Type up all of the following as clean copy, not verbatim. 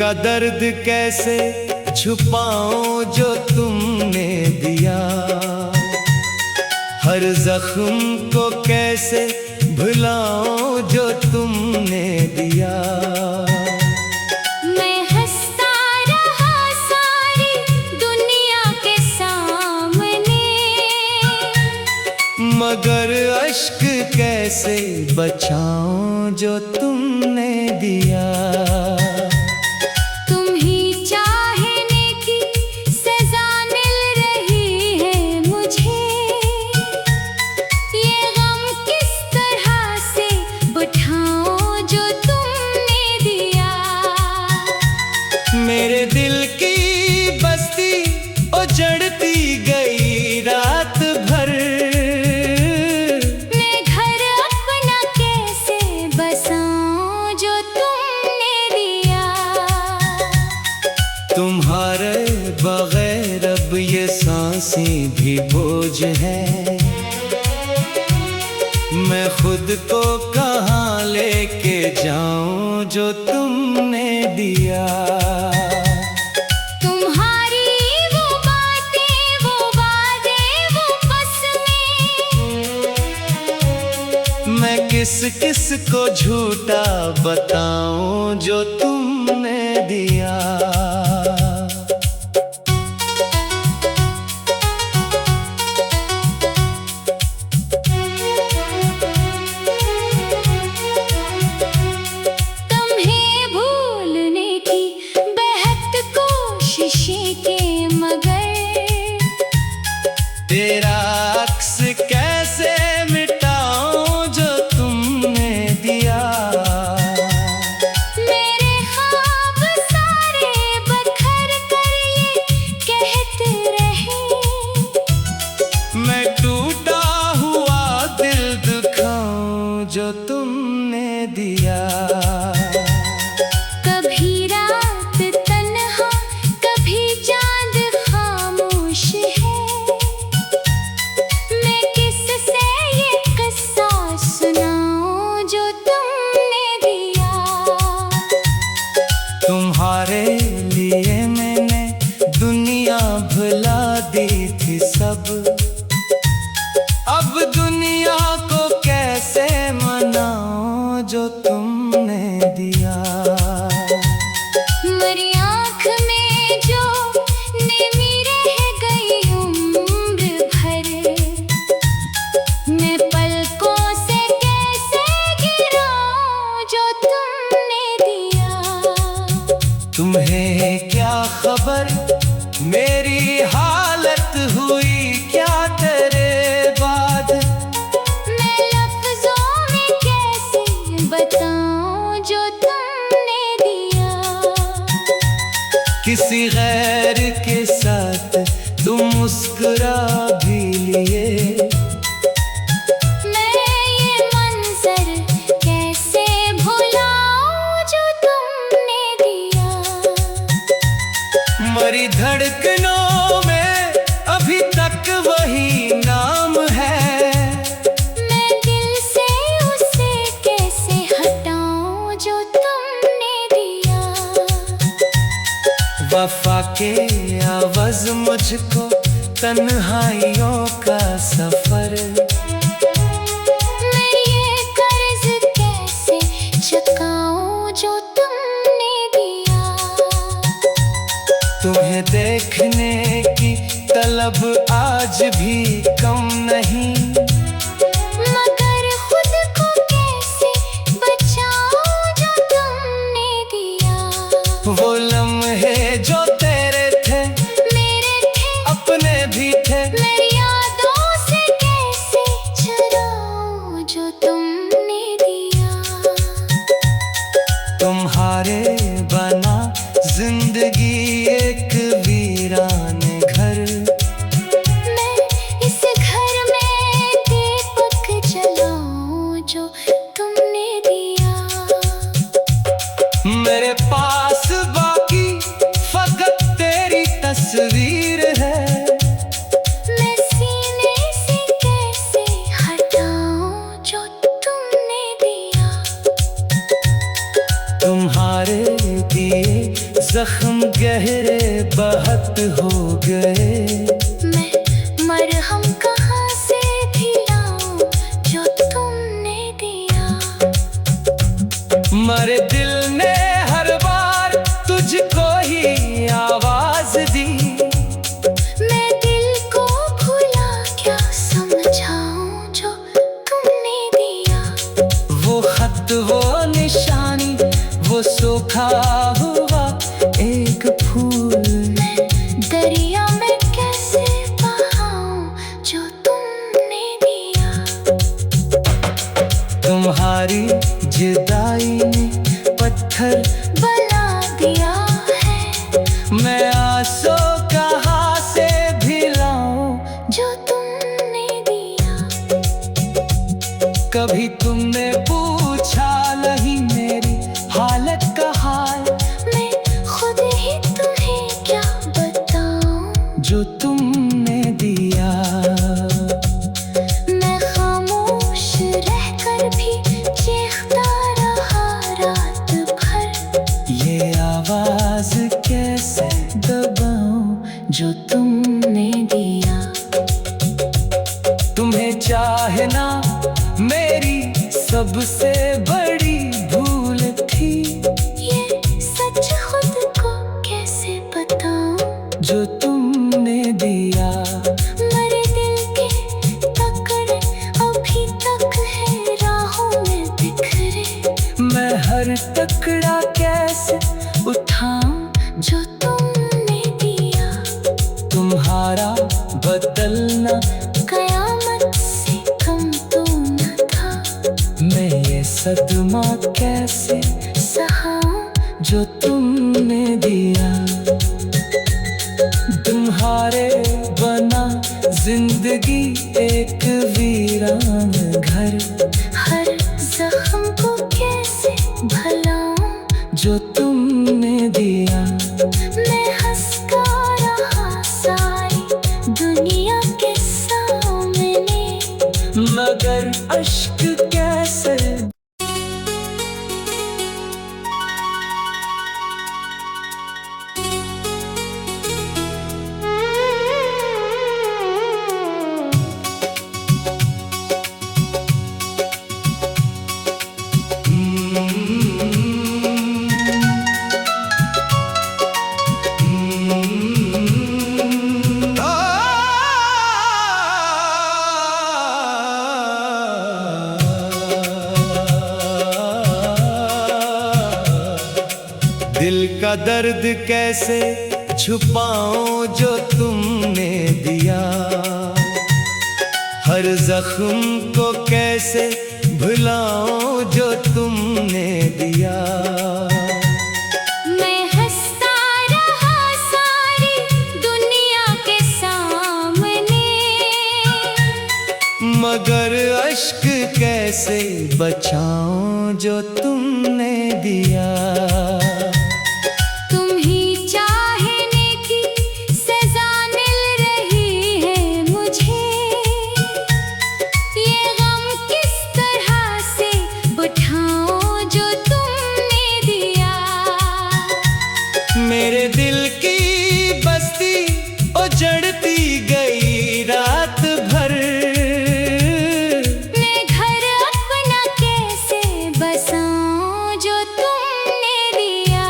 का दर्द कैसे छुपाऊं जो तुमने दिया, हर जख्म को कैसे भुलाऊं जो तुमने दिया। मैं हंसता रहा सारी दुनिया के सामने, मगर अश्क कैसे बचाऊं जो तुमने दिया। तुम ही चाहने की सजा मिल रही है मुझे, ये गम किस तरह से उठाऊं जो तुमने दिया। मेरे दिल की बस्ती उजड़ती गई रात भर, मैं घर अपना कैसे बसाऊं जो तुमने दिया। तुम्हारे बगैर अब ये सांसें भी बोझ है, मैं खुद को कहाँ लेके जाऊं जो तुमने दिया। तुम्हारी वो बातें वो वादे वो कसमें, मैं किस किस को झूठा बताऊं जो तुमने दिया। तुम्हें भूलने की बेहद कोशिशें के मगर, तेरा अक्स कैसे मिटाऊं जो तुमने दिया। मेरे ख्वाब सारे बखर कर ये कहते रहे, मैं टूटा हुआ दिल दुखाऊं जो तुमने दिया। कभी रात तन्हा कभी चांद खामोश है, मैं किससे ये किस्सा सुनाऊं जो तुमने दिया। तुम्हारे लिए मैंने दुनिया भुला दी थी सब, अब दुनिया को कैसे मनाऊं जो तुमने दिया। मेरी आँख में जो नेमी रह गई उम्र भर, मैं पलकों से कैसे गिराऊं जो तुमने दिया। तुम्हें क्या खबर मेरी हालत हुई क्या तेरे बाद, मैं लफ्जों में कैसे बताऊं जो तुमने दिया। किसी गैर के साथ तुम मुस्कुरा भी लिए, मैं ये मंजर कैसे भुलाऊं जो तुमने दिया। मरी धड़कनों में अभी तक वही नाम है, मैं दिल से उसे कैसे हटाऊं जो तुमने दिया। वफा के आवाज मुझको तन्हाइयों का सफर, मैं ये कर्ज कैसे चुकाऊं जो तुमने दिया। तुम्हें देखने की तलब आज भी कम नहीं, मगर खुद को कैसे बचाऊं जो तुमने दिया। वो लम्हे जो तेरे थे मेरे थे अपने भी थे, मेरी यादों से कैसे चुराऊं जो तुमने दिया। तुम्हारे बना जिंदगी एक वीरान घर, मैं इस घर में दीपक जलाऊं जो तुमने दिया। मेरे पास बाकी फकत तेरी तस्वीर है, मैं सीने से कैसे हटाऊं जो तुमने दिया। तुम्हारे दिए जख्म गहरे बहत हो गए। मैं मरहम कहाँ से भी लाऊं जो तुमने दिया। मरे दिल ने हर बार तुझको ही आवाज दी। मैं दिल को भुला क्या समझाऊं जो तुमने दिया। वो खत वो निशानी वो सूखा हुआ एक फूल। मैं दरिया में कैसे बहाऊं जो तुमने दिया। तुम्हारी जुदाई ने पत्थर बना दिया है। मैं आंसू कहाँ से भी लाऊं जो तुमने दिया। कभी तुमने पूछा नहीं मेरी हालत का हाल। मैं खुद ही तुम्हें क्या बताऊं जो तुमने दिया। मैं खामोश रहकर भी चीखता रहा रात भर। ये आवाज कैसे दबाऊं जो तुमने दिया। तुम्हें चाहना मेरी सबसे बड़ी भूल थी। ये सच खुद को कैसे बताऊं जो तुमने दिया। मरे दिल के टुकड़े अभी तक है राहों में बिखरे। मैं हर टुकड़ा कैसे उठाऊं जो तुमने दिया। तुम्हारा बदलना कयामत से कम तो न था। मैं ये सदमा कैसे सहाऊं जो तुमने दिया। तुम्हारे बना जिंदगी एक वीरान घर। हर जख्म को कैसे भलाऊं जो तुमने दिया। मैं हंस कर रहा सारी दुनिया के सामने। मगर अश्क कैसे दिल का दर्द कैसे छुपाऊं जो तुमने दिया। हर जख्म को कैसे भुलाऊं जो तुमने दिया। मैं हंसता रहा सारी दुनिया के सामने। मगर अश्क कैसे बचाऊं जो तुमने दिया। तुम ही चाहने की सजा मिल रही है मुझे। ये गम किस तरह से उठाऊं जो तुमने दिया। मेरे दिल की बस्ती उजड़ती गई रात भर। मैं घर अपना कैसे बसाऊं जो तुमने दिया।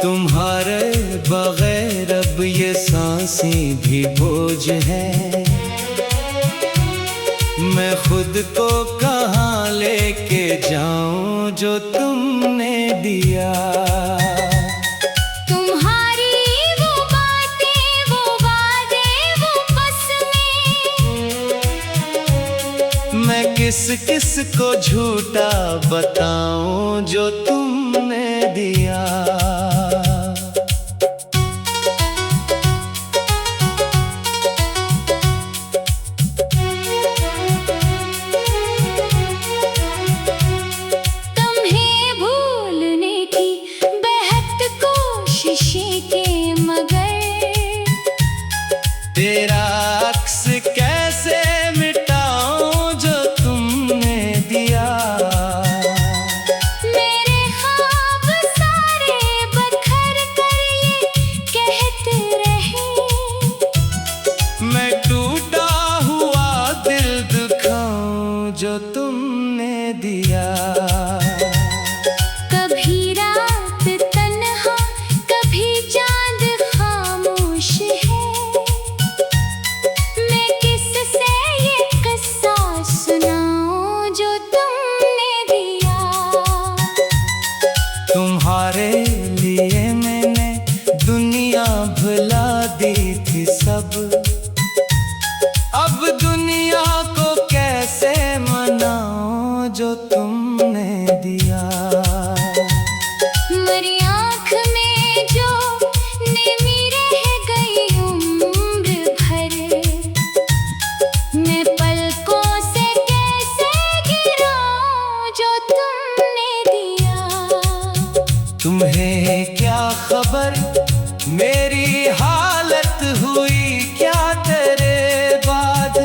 तुम्हारे बगैर अब ये सांसें भी बोझ है। मैं खुद को कहाँ लेके जाऊं जो तुमने दिया। तुम्हारी वो बातें वो वादे वो कसमें। मैं किस किस को झूठा बताऊं जो तुमने दिया। तुम्हें भूलने की बेहद कोशिशें के मगर। तेरा अक्स कैसे मिटाऊं जो तुमने दिया। मेरे ख्वाब सारे दिया। कभी रात तन्हा, कभी चांद खामोश है। मैं किससे ये किस्सा सुनाऊं जो तुमने दिया। तुम्हारे लिए मैंने दुनिया भुला दी थी सब। अब दुनिया को कैसे मनाऊं जो तुमने दिया। मेरी आँख में जो नेमी रह गई उम्र भर, मैं पलकों से कैसे गिराऊं जो तुमने दिया। तुम्हें क्या खबर मेरी हालत हुई क्या तेरे बाद।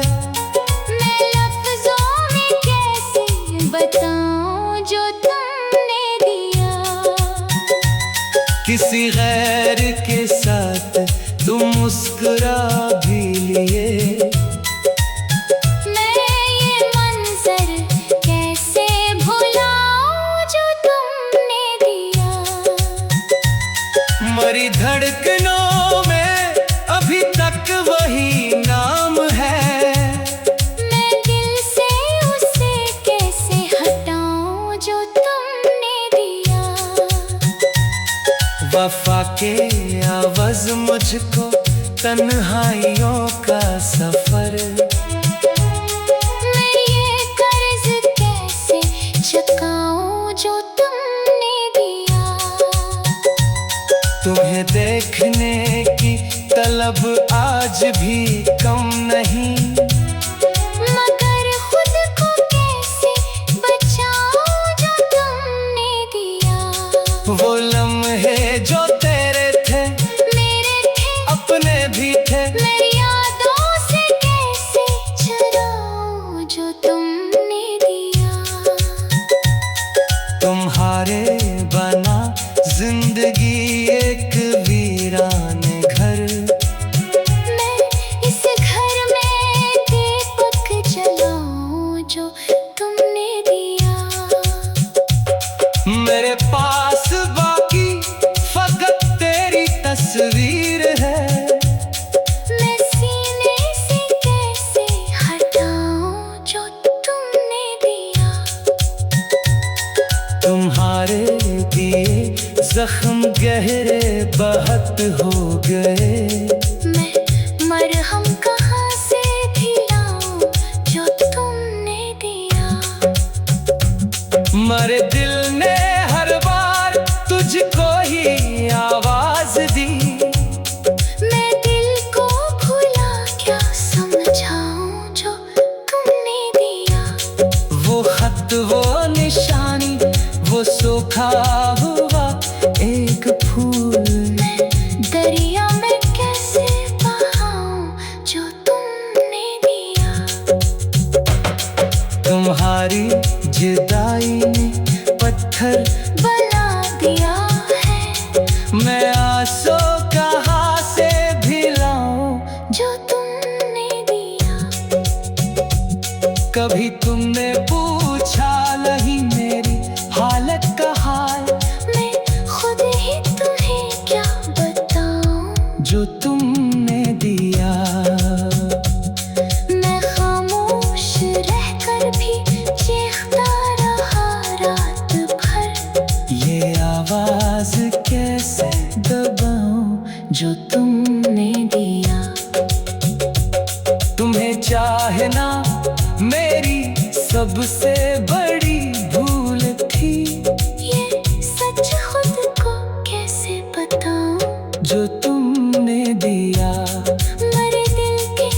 मैं लफ्जों में कैसे बताऊं जो तुमने दिया। किसी गैर के साथ तुम मुस्कुरा भी लिए। मैं ये मंजर कैसे भुलाऊं जो तुमने दिया। मरी धड़कनों में अभी तक वही नाम है। मैं दिल से उसे कैसे हटाऊं जो तुमने दिया। वफा के आवाज मुझको तन्हाइयों का सफर। मैं ये कर्ज कैसे चुकाऊं जो तुमने दिया। तुम्हें देखने की तलब आज भी कम नहीं। मगर खुद को कैसे बचाऊं जो तुमने दिया। वो लम्हे जो तेरे थे मेरे थे, अपने भी थे। मेरी यादों से कैसे चुराऊं जो तुमने दिया। तुम्हारे बना जिंदगी एक वीरान घर। मैं इस घर में दीपक जलाऊं जो तुमने दिया। मेरे पास बाकी फकत तेरी तस्वीर है। मैं सीने से कैसे हटाऊं जो तुमने दिया। तुम्हारे दिए जख्म गहरे बहुत हो गए। मैं मरहम कहाँ से भी लाऊं जो तुमने दिया। मरे दिल ने हर बार तुझको ही आवाज दी। मैं दिल को भुला क्या समझाऊं जो तुमने दिया। वो खत वो निशानी वो सूखा हुआ एक फूल। दरिया में कैसे बहाऊं जो तुमने दिया। तुम्हारी जुदाई ने पत्थर बना दिया है। मैं आंसू कहाँ से भी लाऊं जो तुमने दिया। कभी तुमने पूछा नहीं मेरी हालत का हाल। मैं खुद ही तुम्हें क्या बताऊं जो तुमने दिया। मैं खामोश रहकर भी चीखता रहा रात भर। ये आवाज कैसे दबाऊं जो तुमने दिया। तुम्हें चाहना मेरी सबसे बड़ी भूल थी। ये सच खुद को कैसे बताऊं जो तुमने दिया। मेरे दिल के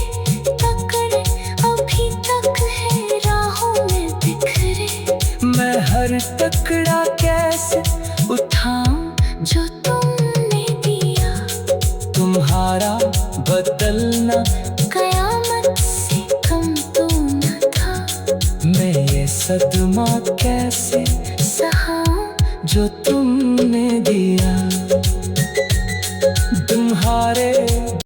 टुकड़े अभी तक है राहों में बिखरे। मैं हर टुकड़ा कैसे उठाऊं जो तुमने दिया। तुम्हारा बदलना कयामत से कम तो न था। मैं ये सदमा कैसे सहाऊं जो तुमने दिया। तुम्हारे